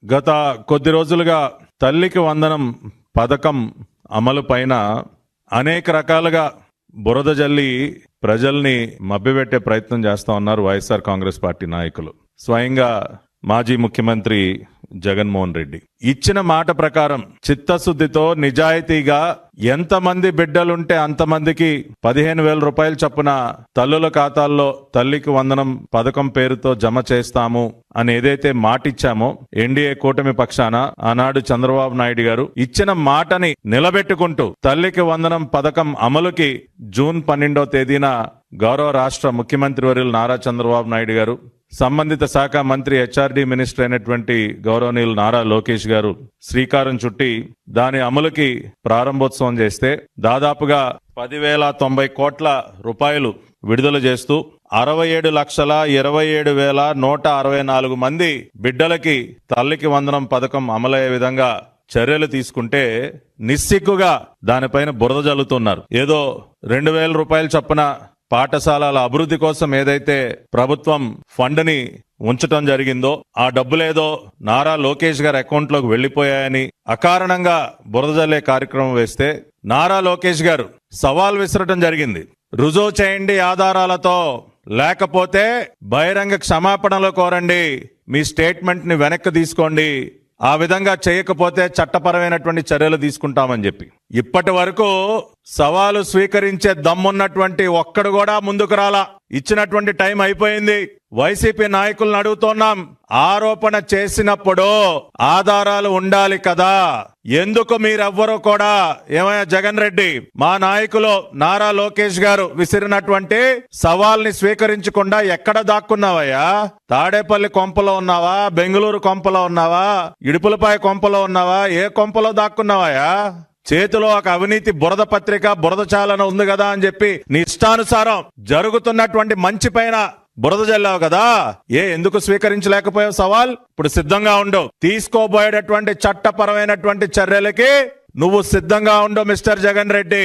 గత కొద్ది రోజులుగా తల్లికి వందనం పథకం అమలు పైన అనేక రకాలుగా బురద జల్లి ప్రజల్ని మభ్యపెట్టే ప్రయత్నం చేస్తా ఉన్నారు వైఎస్ఆర్ కాంగ్రెస్ పార్టీ నాయకులు. స్వయంగా మాజీ ముఖ్యమంత్రి జగన్మోహన్ రెడ్డి ఇచ్చిన మాట ప్రకారం చిత్తశుద్ధితో నిజాయితీగా ఎంతమంది బిడ్డలుంటే అంతమందికి 15,000 రూపాయలు చొప్పున తల్లుల ఖాతాల్లో తల్లికి వందనం పథకం పేరుతో జమ చేస్తాము అని ఏదైతే మాటిచ్చామో ఎన్డీఏ కూటమి పక్షాన ఆనాడు చంద్రబాబు నాయుడు గారు ఇచ్చిన మాటని నిలబెట్టుకుంటూ తల్లికి వందనం పథకం అమలుకి జూన్ 12వ తేదీన గౌరవ రాష్ట్ర ముఖ్యమంత్రి వర్యులు నారా చంద్రబాబు నాయుడు గారు, సంబంధిత శాఖ మంత్రి హెచ్ఆర్డీ మినిస్టర్ అయినటువంటి గౌరవనీయులు నారా లోకేష్ గారు శ్రీకారం చుట్టి దాని అమలుకి ప్రారంభోత్సవం చేస్తే దాదాపుగా 10,090 కోట్ల రూపాయలు విడుదల చేస్తూ 67,27,164 మంది బిడ్డలకి తల్లికి వందనం పథకం అమలయ్యే విధంగా చర్యలు తీసుకుంటే నిస్సిగ్గుగా దానిపైన బురద జల్లుతున్నారు. ఏదో 2,000 రూపాయలు చొప్పున పాఠశాలల అభివృద్ధి కోసం ఏదైతే ప్రభుత్వం ఫండ్ ని ఉంచటం జరిగిందో ఆ డబ్బులేదో నారా లోకేష్ గారి అకౌంట్ లోకి వెళ్లిపోయాయని అకారణంగా బురద జల్లే కార్యక్రమం వేస్తే నారా లోకేష్ గారు సవాల్ విసరటం జరిగింది. రుజువు చేయండి ఆధారాలతో, లేకపోతే బహిరంగ క్షమాపణలు కోరండి, మీ స్టేట్మెంట్ ని వెనక్కి తీసుకోండి, ఆ విధంగా చేయకపోతే చట్టపరమైనటువంటి చర్యలు తీసుకుంటామని చెప్పి ఇప్పటి వరకు సవాలు స్వీకరించే దమ్మున్నటువంటి ఒక్కడు కూడా ముందుకు రాలా. ఇచ్చినటువంటి టైం అయిపోయింది. వైసీపీ నాయకులను అడుగుతున్నాం, ఆరోపణ చేసినప్పుడు ఆధారాలు ఉండాలి కదా, ఎందుకు మీరెవ్వరూ కూడా ఏమయ్యా జగన్ రెడ్డి, మా నాయకులు నారా లోకేష్ గారు విసిరినటువంటి సవాల్ని స్వీకరించకుండా ఎక్కడ దాక్కున్నావయ్యా? తాడేపల్లి కొంపలో ఉన్నావా, బెంగళూరు కొంపలో ఉన్నావా, ఇడుపులపాయ కొంపలో ఉన్నావా, ఏ కొంపలో దాక్కున్నావయ్యా? చేతిలో ఒక అవినీతి బురద పత్రిక, బురద చాలన ఉంది కదా అని చెప్పి నీ ఇష్టానుసారం జరుగుతున్నటువంటి మంచి పైన బురద జల్లావు కదా, ఎందుకు స్వీకరించలేకపోయావు సవాల్? ఇప్పుడు సిద్ధంగా ఉండు, తీసుకోబోయేటటువంటి చట్టపరమైనటువంటి చర్యలకి నువ్వు సిద్ధంగా ఉండు మిస్టర్ జగన్ రెడ్డి.